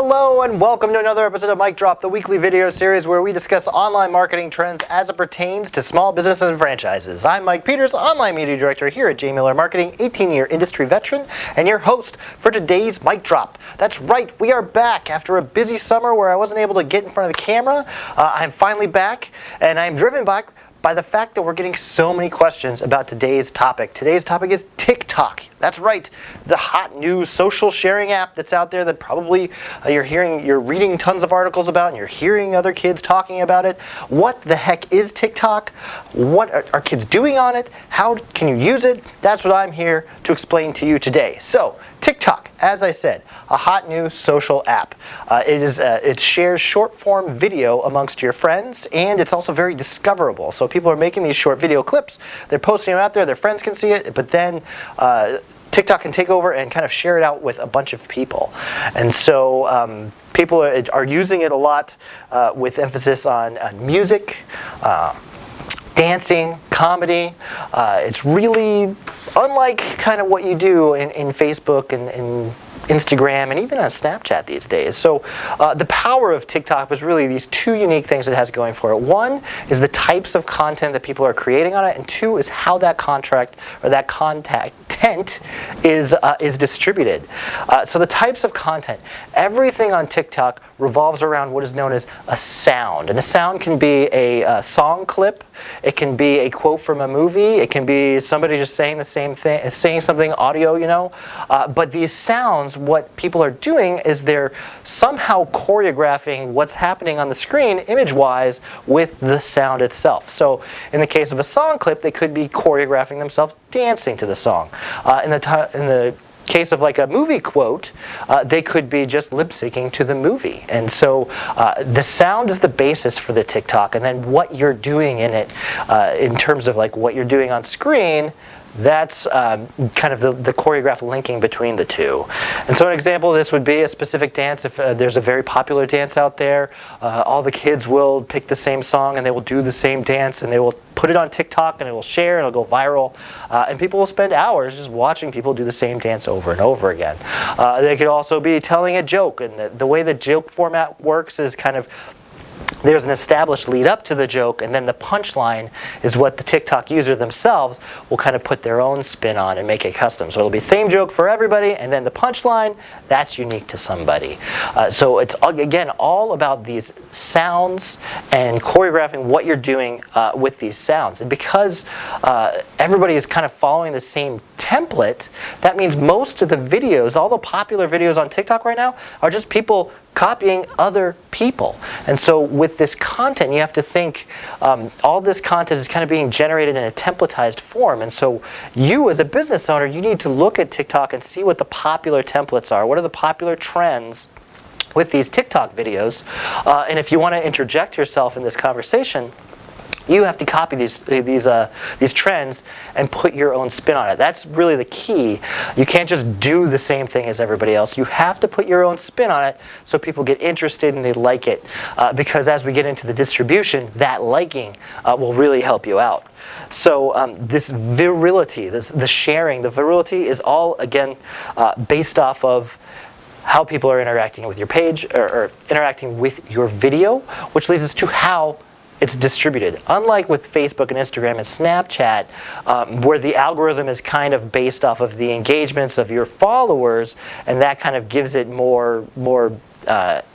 Hello and welcome to another episode of Mic Drop, the weekly video series where we discuss online marketing trends as it pertains to small businesses and franchises. I'm Mike Peters, Online Media Director here at J. Miller Marketing, 18-year industry veteran, and your host for today's Mic Drop. That's right, we are back after a busy summer where I wasn't able to get in front of the camera. I'm finally back, and I'm driven back by the fact that we're getting so many questions about today's topic. Today's topic is TikTok. That's right, the hot new social sharing app that's out there that probably you're reading tons of articles about and you're hearing other kids talking about it. What the heck is TikTok? What are kids doing on it? How can you use it? That's what I'm here to explain to you today. So, TikTok, as I said, a hot new social app. It shares short form video amongst your friends, and it's also very discoverable. So people are making these short video clips, they're posting them out there, their friends can see it, but then TikTok can take over and kind of share it out with a bunch of people. And so people are using it a lot with emphasis on music, dancing, comedy. It's really unlike kind of what you do in Facebook and Instagram and even on Snapchat these days. So the power of TikTok was really these two unique things it has going for it. One is the types of content that people are creating on it, and two is how that content is distributed. So the types of content, everything on TikTok revolves around what is known as a sound. And a sound can be a song clip, it can be a quote from a movie, it can be somebody just saying the same thing, saying something audio, you know. But these sounds, what people are doing is they're somehow choreographing what's happening on the screen image-wise with the sound itself. So in the case of a song clip, they could be choreographing themselves dancing to the song. In the case of like a movie quote, they could be just lip syncing to the movie. And so the sound is the basis for the TikTok, and then what you're doing in it in terms of like what you're doing on screen, that's kind of the choreographed linking between the two. And so an example of this would be a specific dance. If there's a very popular dance out there, all the kids will pick the same song and they will do the same dance and they will put it on TikTok and it will share and it'll go viral. And people will spend hours just watching people do the same dance over and over again. They could also be telling a joke, and the way the joke format works is kind of there's an established lead up to the joke, and then the punchline is what the TikTok user themselves will kind of put their own spin on and make it custom. So it'll be same joke for everybody, and then the punchline, that's unique to somebody. So it's, again, all about these sounds and choreographing what you're doing with these sounds. And because everybody is kind of following the same template, that means most of the videos, all the popular videos on TikTok right now, are just people copying other people. And so with this content, you have to think all this content is kind of being generated in a templatized form. And so you as a business owner, you need to look at TikTok and see what the popular templates are. What are the popular trends with these TikTok videos? And if you want to interject yourself in this conversation, you have to copy these trends and put your own spin on it. That's really the key. You can't just do the same thing as everybody else. You have to put your own spin on it so people get interested and they like it. Because as we get into the distribution, that liking will really help you out. So this virility, the sharing, the virility is all, again, based off of how people are interacting with your page or interacting with your video, which leads us to how it's distributed. Unlike with Facebook and Instagram and Snapchat, where the algorithm is kind of based off of the engagements of your followers, and that kind of gives it more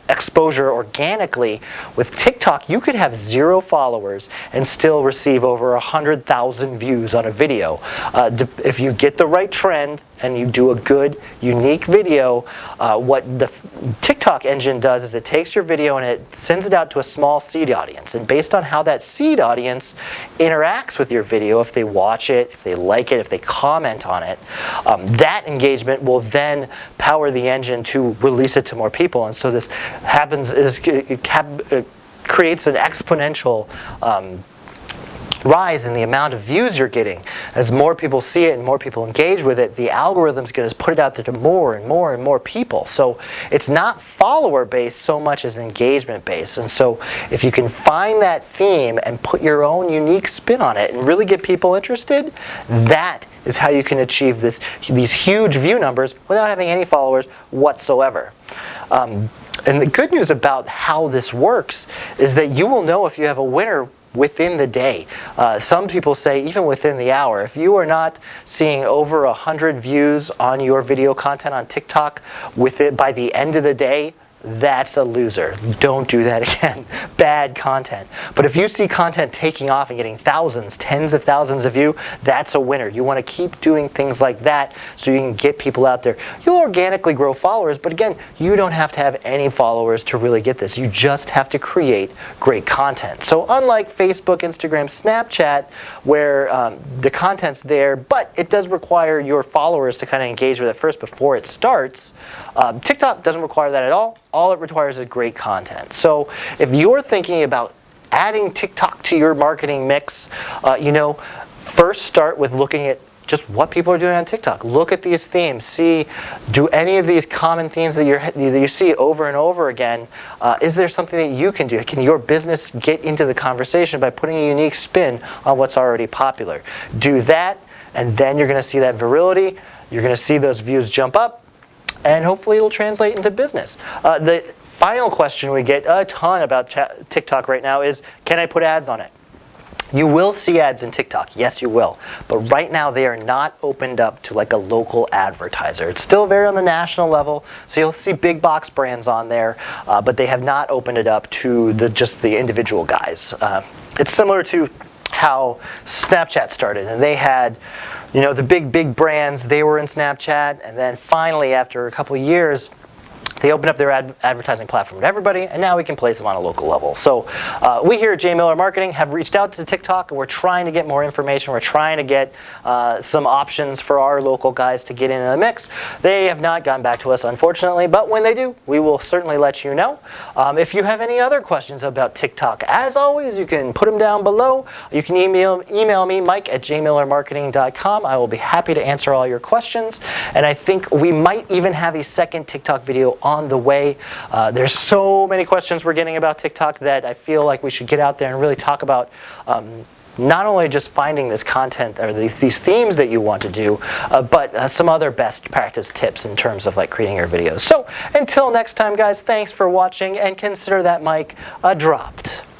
exposure organically. With TikTok, you could have 0 followers and still receive over 100,000 views on a video. If you get the right trend and you do a good, unique video, what the TikTok engine does is it takes your video and it sends it out to a small seed audience. And based on how that seed audience interacts with your video, if they watch it, if they like it, if they comment on it, that engagement will then power the engine to release it to more people. And so this happens is it creates an exponential rise in the amount of views you're getting. As more people see it and more people engage with it, the algorithm's going to put it out there to more and more and more people. So it's not follower based so much as engagement based. And so if you can find that theme and put your own unique spin on it and really get people interested, that is how you can achieve these huge view numbers without having any followers whatsoever. And the good news about how this works is that you will know if you have a winner within the day. Some people say even within the hour. If you are not seeing over 100 views on your video content on TikTok by the end of the day, that's a loser. Don't do that again. Bad content. But if you see content taking off and getting thousands, tens of thousands of views, that's a winner. You want to keep doing things like that so you can get people out there. You'll organically grow followers, but again, you don't have to have any followers to really get this. You just have to create great content. So unlike Facebook, Instagram, Snapchat, where the content's there, but it does require your followers to kind of engage with it first before it starts, TikTok doesn't require that at all. All it requires is great content. So if you're thinking about adding TikTok to your marketing mix, first start with looking at just what people are doing on TikTok. Look at these themes. See, do any of these common themes that you see over and over again, is there something that you can do? Can your business get into the conversation by putting a unique spin on what's already popular? Do that, and then you're going to see that virility. You're going to see those views jump up, and hopefully it'll translate into business. The final question we get a ton about TikTok right now is, can I put ads on it? You will see ads in TikTok, yes you will, but right now they are not opened up to like a local advertiser. It's still very on the national level, so you'll see big box brands on there, but they have not opened it up to just the individual guys. It's similar to how Snapchat started, and they had the big brands, they were in Snapchat, and then finally after a couple of years they opened up their advertising platform to everybody, and now we can place them on a local level. So we here at J. Miller Marketing have reached out to TikTok, and we're trying to get more information. We're trying to get some options for our local guys to get into the mix. They have not gotten back to us, unfortunately, but when they do, we will certainly let you know. If you have any other questions about TikTok, as always, you can put them down below. You can email me, Mike@jmillermarketing.com. I will be happy to answer all your questions, and I think we might even have a second TikTok video on the way. There's so many questions we're getting about TikTok that I feel like we should get out there and really talk about not only just finding this content or these themes that you want to do, but some other best practice tips in terms of like creating your videos. So until next time, guys, thanks for watching, and consider that mic dropped.